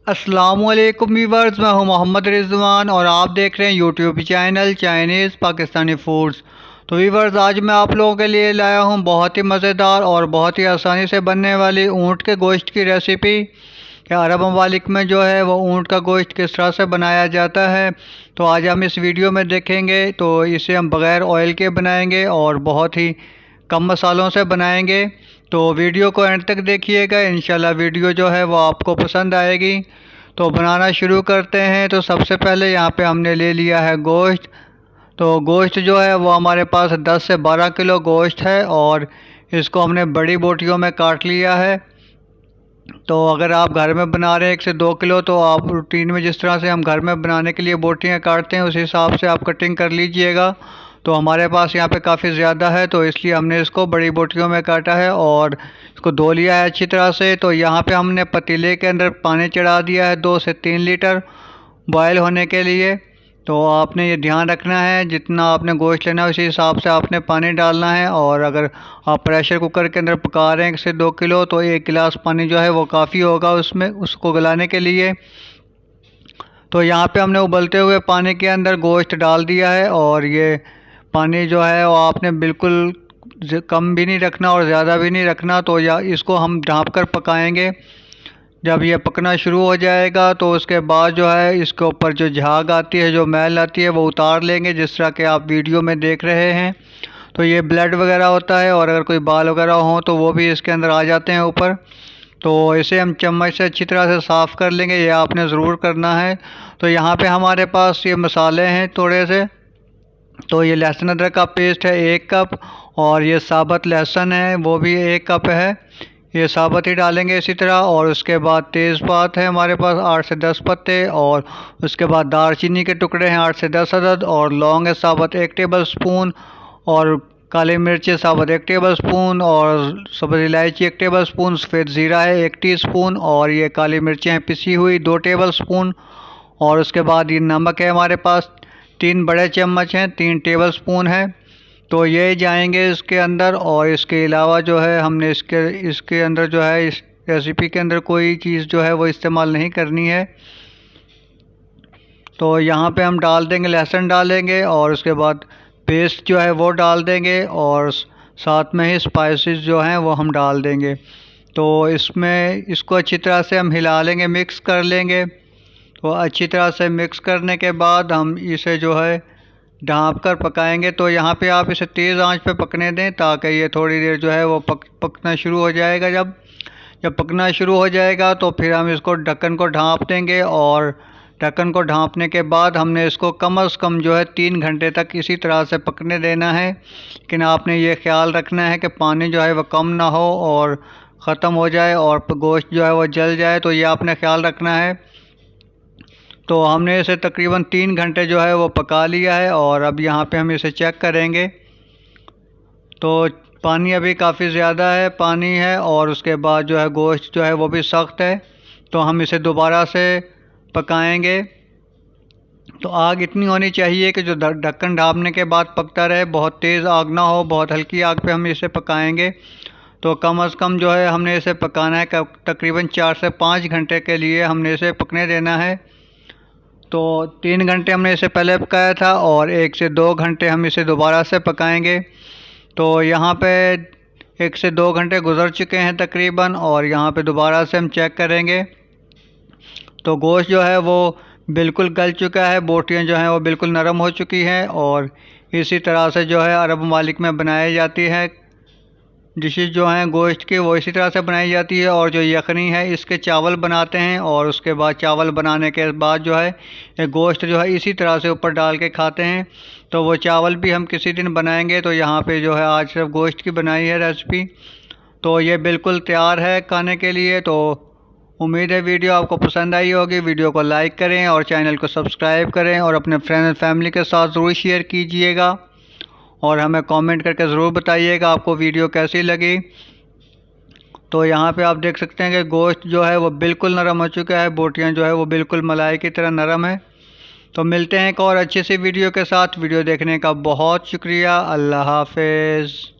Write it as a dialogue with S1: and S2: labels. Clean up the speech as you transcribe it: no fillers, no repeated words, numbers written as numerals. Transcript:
S1: अस्सलामुअलैकुम वीवर्स, मैं हूं मोहम्मद रिजवान और आप देख रहे हैं YouTube channel Chinese Pakistani foods. तो वीवर्स, आज मैं आप लोगों के लिए लाया हूं बहुत ही मज़ेदार और बहुत ही आसानी से बनने वाली ऊँट के गोश्त की रेसिपी। कि अरब ममालिक में जो है वो ऊँट का गोश्त किस तरह से बनाया जाता है, तो आज हम इस वीडियो में देखेंगे। तो इसे हम बग़ैर ऑयल के बनाएंगे और बहुत ही कम मसालों से बनाएंगे। तो वीडियो को एंड तक देखिएगा, इंशाल्लाह वीडियो जो है वो आपको पसंद आएगी। तो बनाना शुरू करते हैं। तो सबसे पहले यहाँ पे हमने ले लिया है गोश्त। तो गोश्त जो है वो हमारे पास 10 से 12 किलो गोश्त है और इसको हमने बड़ी बोटियों में काट लिया है। तो अगर आप घर में बना रहे हैं 1 से 2 किलो, तो आप रूटीन में जिस तरह से हम घर में बनाने के लिए बोटियाँ काटते हैं उस हिसाब से आप कटिंग कर लीजिएगा। तो हमारे पास यहाँ पे काफ़ी ज़्यादा है, तो इसलिए हमने इसको बड़ी बोटियों में काटा है और इसको धो लिया है अच्छी तरह से। तो यहाँ पे हमने पतीले के अंदर पानी चढ़ा दिया है 2 से 3 लीटर बॉयल होने के लिए। तो आपने ये ध्यान रखना है, जितना आपने गोश्त लेना है उसी हिसाब से आपने पानी डालना है। और अगर आप प्रेशर कुकर के अंदर पका रहे हैं 1 से 2 किलो, तो 1 गिलास पानी जो है वो काफ़ी होगा उसमें उसको गलाने के लिए। तो यहाँ पे हमने उबलते हुए पानी के अंदर गोश्त डाल दिया है और ये पानी जो है वो आपने बिल्कुल कम भी नहीं रखना और ज़्यादा भी नहीं रखना। तो या इसको हम ढाँप कर पकाएंगे। जब ये पकना शुरू हो जाएगा तो उसके बाद जो है इसके ऊपर जो झाग आती है, जो मैल आती है, वो उतार लेंगे जिस तरह के आप वीडियो में देख रहे हैं। तो ये ब्लड वगैरह होता है और अगर कोई बाल वगैरह हो तो वो भी इसके अंदर आ जाते हैं ऊपर। तो इसे हम चम्मच से अच्छी तरह से साफ़ कर लेंगे, ये आपने ज़रूर करना है। तो यहाँ पे हमारे पास ये मसाले हैं थोड़े से। तो ये लहसुन अदरक का पेस्ट है 1 कप और ये साबुत लहसुन है वो भी 1 कप है। ये साबुत ही डालेंगे इसी तरह। और उसके बाद तेज़पात है हमारे पास 8 से 10 पत्ते और उसके बाद दालचीनी के टुकड़े हैं 8 से 10 अदद और लौंग है साबुत 1 टेबल स्पून और काली मिर्च साबुत 1 टेबल स्पून और सब्ज़ इलायची 1 टेबल स्पून, सफ़ेद ज़ीरा है 1 टीस्पून और ये काली मिर्चें हैं पिसी हुई 2 टेबल स्पून। और उसके बाद ये नमक है हमारे पास 3 बड़े चम्मच हैं 3 टेबल स्पून है। तो ये जाएंगे इसके अंदर। और इसके अलावा जो है हमने इसके अंदर जो है इस रेसिपी के अंदर कोई चीज़ जो है वो इस्तेमाल नहीं करनी है। तो यहाँ पे हम डाल देंगे, लहसुन डालेंगे और उसके बाद पेस्ट जो है वो डाल देंगे और साथ में ही स्पाइसेस जो हैं वो हम डाल देंगे। तो इसमें इसको अच्छी तरह से हम हिला लेंगे, मिक्स कर लेंगे। तो अच्छी तरह से मिक्स करने के बाद हम इसे जो है ढाँप कर पकाएंगे। तो यहाँ पे आप इसे तेज़ आंच पे पकने दें ताकि ये थोड़ी देर जो है वो पकना शुरू हो जाएगा। जब जब पकना शुरू हो जाएगा तो फिर हम इसको ढक्कन को ढाँप देंगे और ढक्कन को ढाँपने के बाद हमने इसको कम से कम जो है 3 घंटे तक इसी तरह से पकने देना है। लेकिन आपने ये ख्याल रखना है कि पानी जो है वह कम ना हो और ख़त्म हो जाए और गोश्त जो है वो जल जाए, तो ये आपने ख्याल रखना है। तो हमने इसे तकरीबन 3 घंटे जो है वो पका लिया है और अब यहाँ पे हम इसे चेक करेंगे। तो पानी अभी काफ़ी ज़्यादा है, पानी है और उसके बाद जो है गोश्त जो है वो भी सख्त है। तो हम इसे दोबारा से पकाएंगे। तो आग इतनी होनी चाहिए कि जो ढक्कन ढाँपने के बाद पकता रहे, बहुत तेज़ आग ना हो, बहुत हल्की आग पे हम इसे पकाएंगे। तो कम से कम जो है हमने इसे पकाना है तकरीबन 4 से 5 घंटे के लिए हमने इसे पकने देना है। तो 3 घंटे हमने इसे पहले पकाया था और 1 से 2 घंटे हम इसे दोबारा से पकाएंगे। तो यहाँ पे 1 से 2 घंटे गुजर चुके हैं तकरीबन और यहाँ पे दोबारा से हम चेक करेंगे। तो गोश्त जो है वो बिल्कुल गल चुका है, बोटियाँ जो हैं वो बिल्कुल नरम हो चुकी हैं। और इसी तरह से जो है अरब ममालिक में बनाई जाती है डिशेज़ जो हैं गोश्त की, वो इसी तरह से बनाई जाती है। और जो यखनी है इसके चावल बनाते हैं और उसके बाद चावल बनाने के बाद जो है ये गोश्त जो है इसी तरह से ऊपर डाल के खाते हैं। तो वो चावल भी हम किसी दिन बनाएंगे। तो यहाँ पे जो है आज सिर्फ गोश्त की बनाई है रेसिपी। तो ये बिल्कुल तैयार है खाने के लिए। तो उम्मीद है वीडियो आपको पसंद आई होगी। वीडियो को लाइक करें और चैनल को सब्सक्राइब करें और अपने फ्रेंड एंड फैमिली के साथ ज़रूर शेयर कीजिएगा और हमें कमेंट करके ज़रूर बताइएगा आपको वीडियो कैसी लगी। तो यहाँ पे आप देख सकते हैं कि गोश्त जो है वो बिल्कुल नरम हो चुका है, बोटियाँ जो है वो बिल्कुल मलाई की तरह नरम है। तो मिलते हैं एक और अच्छी सी वीडियो के साथ। वीडियो देखने का बहुत शुक्रिया। अल्लाह हाफ़िज़।